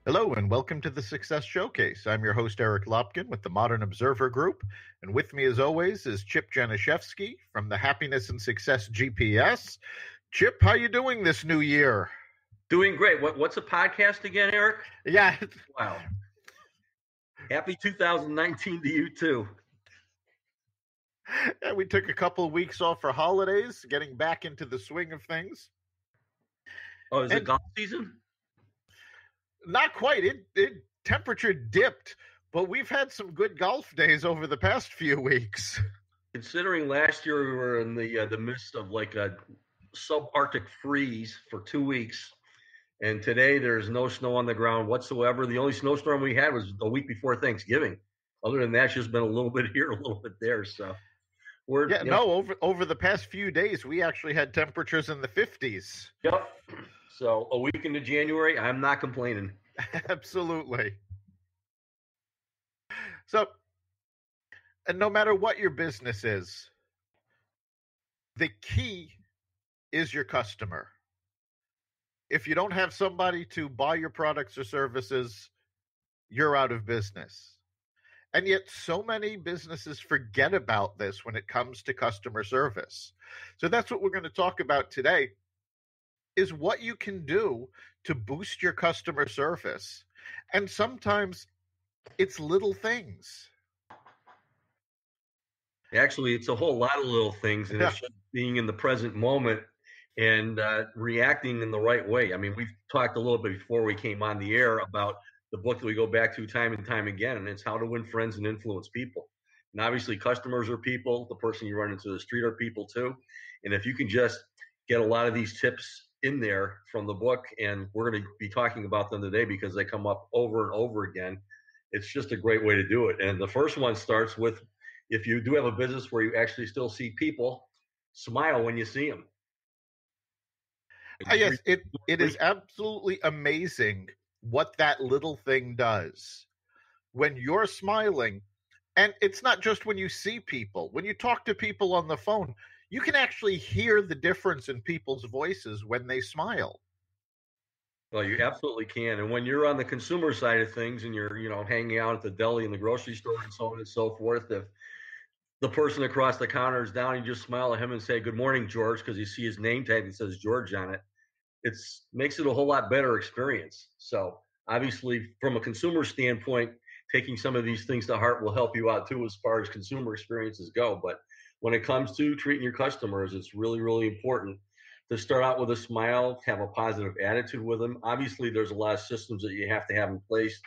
Hello and welcome to the Success Showcase. I'm your host, Eric Lopkin with the Modern Observer Group. And with me, as always, is Chip Janiszewski from the Happiness and Success GPS. Chip, how you doing this new year? Doing great. What's a podcast again, Eric? Yeah. Wow. Happy 2019 to you, too. Yeah, we took a couple of weeks off for holidays, getting back into the swing of things. Oh, is it golf season? Not quite. It temperature dipped, but we've had some good golf days over the past few weeks. Considering last year we were in the midst of like a subarctic freeze for 2 weeks, and today there's no snow on the ground whatsoever. The only snowstorm we had was a week before Thanksgiving. Other than that, it's just been a little bit here, a little bit there. So over the past few days, we actually had temperatures in the 50s. Yep. So a week into January, I'm not complaining. Absolutely. So, and no matter what your business is, the key is your customer. If you don't have somebody to buy your products or services, you're out of business. And yet so many businesses forget about this when it comes to customer service. So that's what we're going to talk about today, is what you can do to boost your customer service. And sometimes it's little things. Actually, it's a whole lot of little things, and it's just being in the present moment and reacting in the right way. I mean, we've talked a little bit before we came on the air about the book that we go back to time and time again, and it's How to Win Friends and Influence People. And obviously, customers are people. The person you run into the street are people too. And if you can just get a lot of these tips in there from the book, and we're going to be talking about them today because they come up over and over again, it's just a great way to do it. And the first one starts with, if you do have a business where you actually still see people, smile when you see them. Yes, it is absolutely amazing what that little thing does. When you're smiling, and it's not just when you see people, when you talk to people on the phone, you can actually hear the difference in people's voices when they smile. Well, you absolutely can. And when you're on the consumer side of things and you're, hanging out at the deli and the grocery store and so on and so forth, if the person across the counter is down, you just smile at him and say, "Good morning, George," because you see his name tag that says George on it. It makes it a whole lot better experience. So obviously, from a consumer standpoint, taking some of these things to heart will help you out too as far as consumer experiences go. But when it comes to treating your customers, it's really, really important to start out with a smile, have a positive attitude with them. Obviously, there's a lot of systems that you have to have in place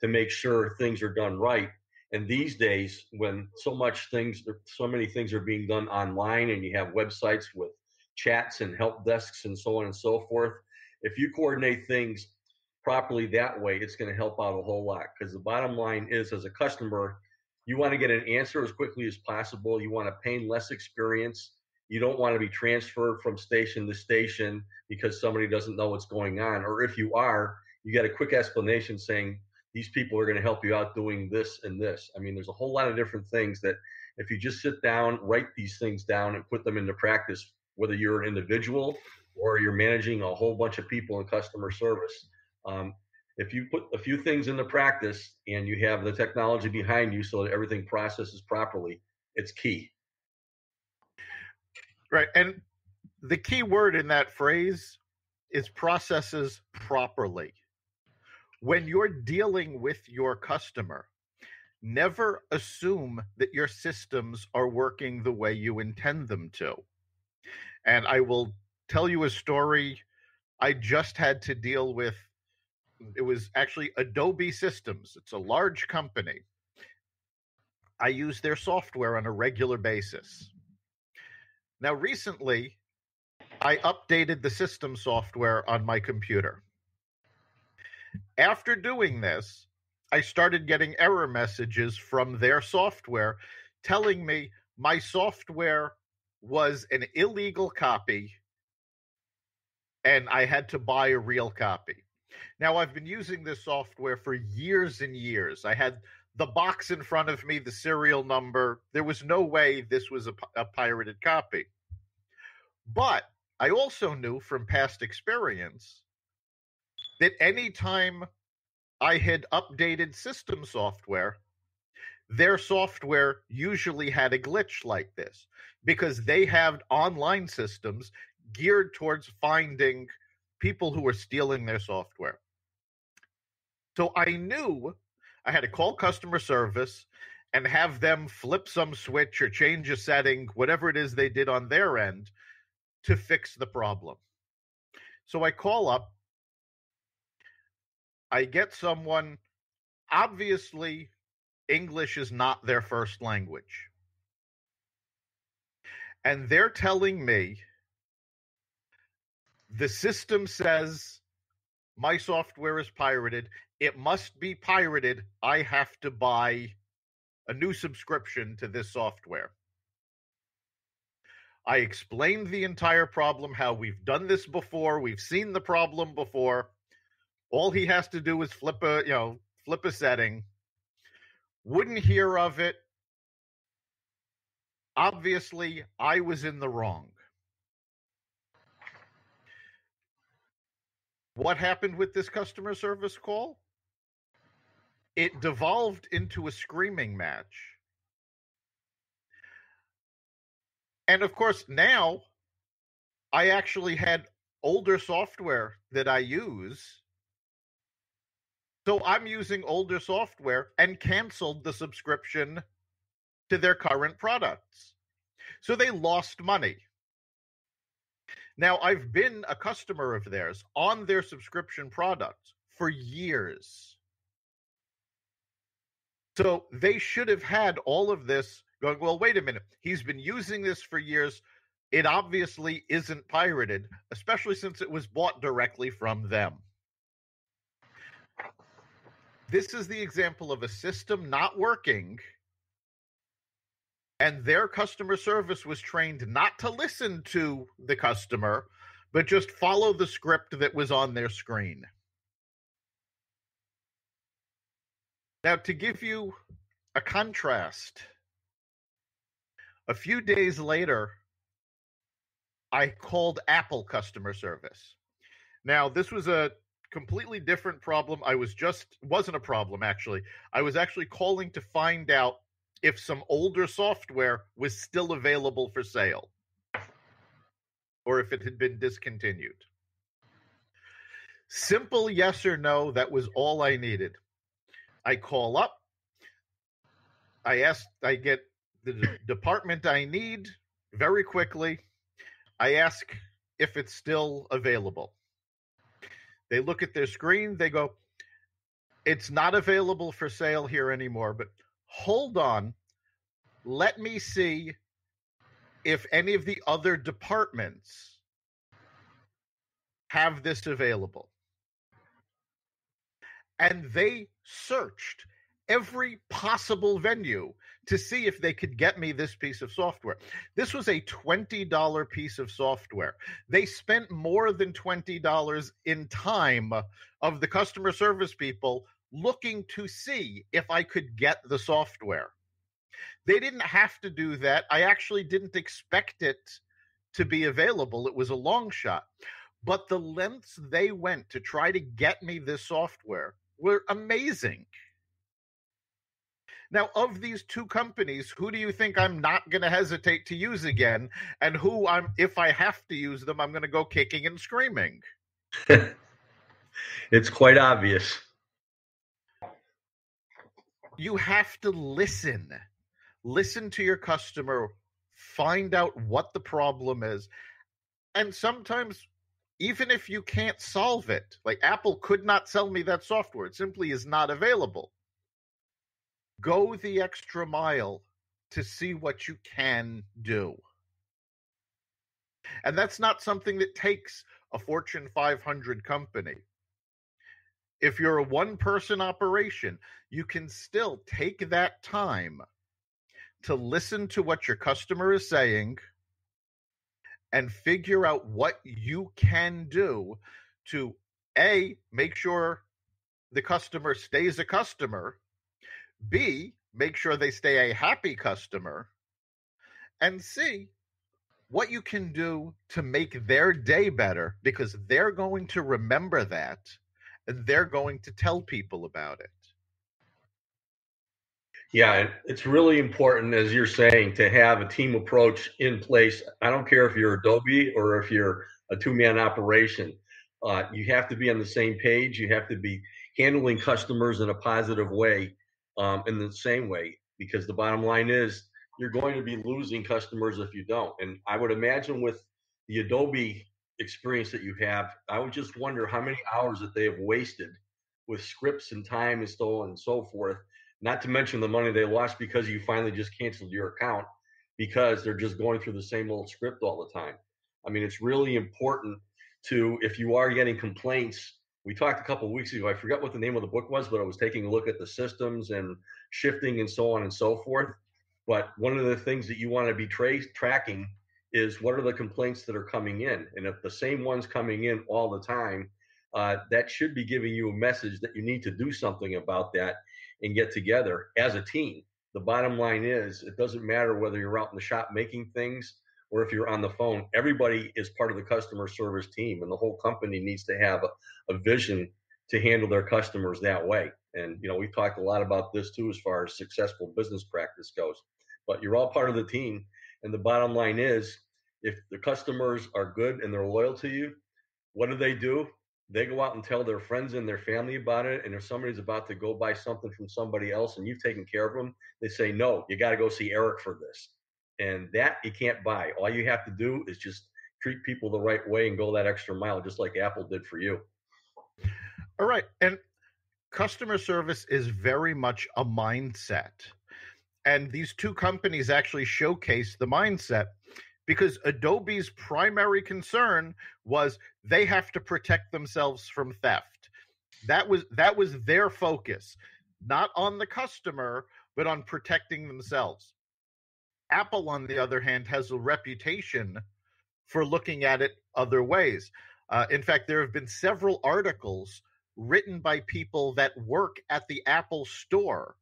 to make sure things are done right. And these days, when so many things are being done online, and you have websites with chats and help desks and so on and so forth, if you coordinate things properly that way, it's going to help out a whole lot. Because the bottom line is, as a customer, you want to get an answer as quickly as possible. You want a painless experience. You don't want to be transferred from station to station because somebody doesn't know what's going on. Or if you are, you get a quick explanation saying, these people are going to help you out doing this and this. I mean, there's a whole lot of different things that if you just sit down, write these things down and put them into practice, whether you're an individual or you're managing a whole bunch of people in customer service, if you put a few things into practice and you have the technology behind you so that everything processes properly, it's key. Right. And the key word in that phrase is processes properly. When you're dealing with your customer, never assume that your systems are working the way you intend them to. And I will tell you a story I just had to deal with. It was actually Adobe Systems. It's a large company. I use their software on a regular basis. Now, recently, I updated the system software on my computer. After doing this, I started getting error messages from their software telling me my software was an illegal copy and I had to buy a real copy. Now, I've been using this software for years and years. I had the box in front of me, the serial number. There was no way this was a pirated copy. But I also knew from past experience that anytime I had updated system software, their software usually had a glitch like this because they have online systems geared towards finding people who are stealing their software. So I knew I had to call customer service and have them flip some switch or change a setting, whatever it is they did on their end, to fix the problem. So I call up, I get someone, obviously English is not their first language. And they're telling me the system says my software is pirated. It must be pirated. I have to buy a new subscription to this software. I explained the entire problem, how we've done this before. We've seen the problem before. All he has to do is flip a setting. Wouldn't hear of it. Obviously, I was in the wrong. What happened with this customer service call? It devolved into a screaming match. And of course, now I actually had older software that I use. So I'm using older software and canceled the subscription to their current products. So they lost money. Now, I've been a customer of theirs on their subscription products for years. So they should have had all of this going, well, wait a minute. He's been using this for years. It obviously isn't pirated, especially since it was bought directly from them. This is the example of a system not working, and their customer service was trained not to listen to the customer, but just follow the script that was on their screen. Now, to give you a contrast, a few days later, I called Apple customer service. Now, this was a completely different problem. Wasn't a problem, actually. I was actually calling to find out if some older software was still available for sale or if it had been discontinued. Simple yes or no, that was all I needed. I call up, I get the department I need very quickly. I ask if it's still available. They look at their screen, they go, it's not available for sale here anymore, but hold on, let me see if any of the other departments have this available. And they searched every possible venue to see if they could get me this piece of software. This was a $20 piece of software. They spent more than $20 in time of the customer service people looking to see if I could get the software. They didn't have to do that. I actually didn't expect it to be available. It was a long shot. But the lengths they went to try to get me this software were amazing. Now, of these two companies, who do you think I'm not going to hesitate to use again? And who if I have to use them, I'm going to go kicking and screaming? It's quite obvious. You have to listen. Listen to your customer, find out what the problem is. And sometimes, even if you can't solve it, like Apple could not sell me that software, it simply is not available. Go the extra mile to see what you can do. And that's not something that takes a Fortune 500 company. If you're a one-person operation, you can still take that time to listen to what your customer is saying and figure out what you can do to, A, make sure the customer stays a customer, B, make sure they stay a happy customer, and C, what you can do to make their day better, because they're going to remember that and they're going to tell people about it. Yeah, and it's really important, as you're saying, to have a team approach in place. I don't care if you're Adobe or if you're a two-man operation. You have to be on the same page. You have to be handling customers in a positive way, in the same way, because the bottom line is you're going to be losing customers if you don't. And I would imagine with the Adobe experience that you have, I would just wonder how many hours that they have wasted with scripts and time and so on and so forth, not to mention the money they lost because you finally just canceled your account because they're just going through the same old script all the time. I mean, it's really important to, if you are getting complaints, we talked a couple of weeks ago, I forgot what the name of the book was, but I was taking a look at the systems and shifting and so on and so forth. But one of the things that you want to be tracking is what are the complaints that are coming in. And if the same one's coming in all the time, that should be giving you a message that you need to do something about that and get together as a team. The bottom line is it doesn't matter whether you're out in the shop making things or if you're on the phone. Everybody is part of the customer service team, and the whole company needs to have a vision to handle their customers that way. And, you know, we've talked a lot about this too as far as successful business practice goes, but you're all part of the team. And the bottom line is if the customers are good and they're loyal to you, what do? They go out and tell their friends and their family about it. And if somebody's about to go buy something from somebody else and you've taken care of them, they say, no, you got to go see Eric for this. And that you can't buy. All you have to do is just treat people the right way and go that extra mile, just like Apple did for you. All right. And customer service is very much a mindset. And these two companies actually showcase the mindset because Adobe's primary concern was they have to protect themselves from theft. That was their focus, not on the customer, but on protecting themselves. Apple, on the other hand, has a reputation for looking at it other ways. In fact, there have been several articles written by people that work at the Apple store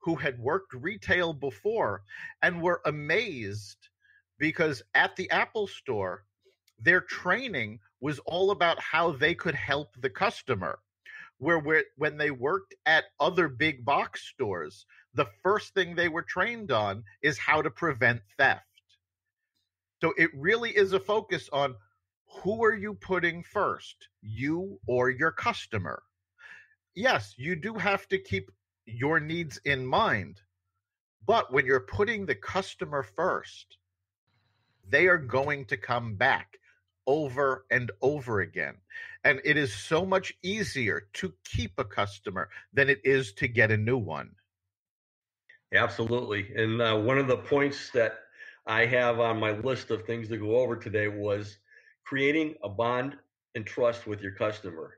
who had worked retail before and were amazed because at the Apple store, their training was all about how they could help the customer. Where when they worked at other big box stores, the first thing they were trained on is how to prevent theft. So it really is a focus on who are you putting first, you or your customer. Yes, you do have to keep your needs in mind, but when you're putting the customer first, they are going to come back over and over again. And it is so much easier to keep a customer than it is to get a new one. Absolutely. And one of the points that I have on my list of things to go over today was creating a bond and trust with your customer.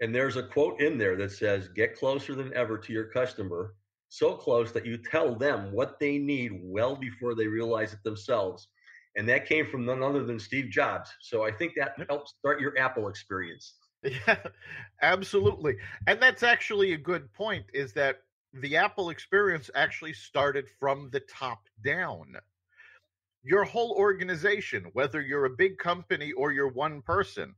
And there's a quote in there that says, get closer than ever to your customer, so close that you tell them what they need well before they realize it themselves. And that came from none other than Steve Jobs. So I think that helps start your Apple experience. Yeah, absolutely. And that's actually a good point, is that the Apple experience actually started from the top down. Your whole organization, whether you're a big company or you're one person,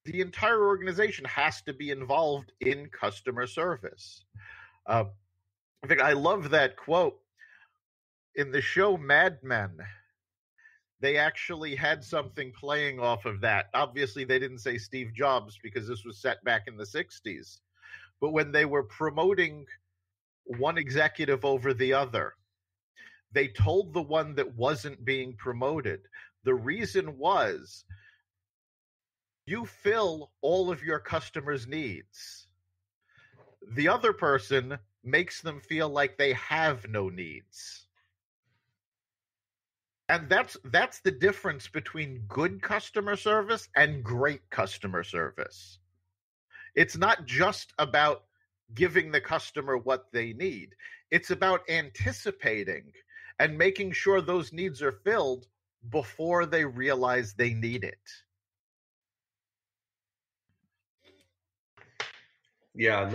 the entire organization has to be involved in customer service. In fact, I love that quote. In the show Mad Men, they actually had something playing off of that. Obviously, they didn't say Steve Jobs because this was set back in the 60s. But when they were promoting one executive over the other, they told the one that wasn't being promoted, the reason was, you fill all of your customers' needs. The other person makes them feel like they have no needs. And that's the difference between good customer service and great customer service. It's not just about giving the customer what they need. It's about anticipating and making sure those needs are filled before they realize they need it. Yeah,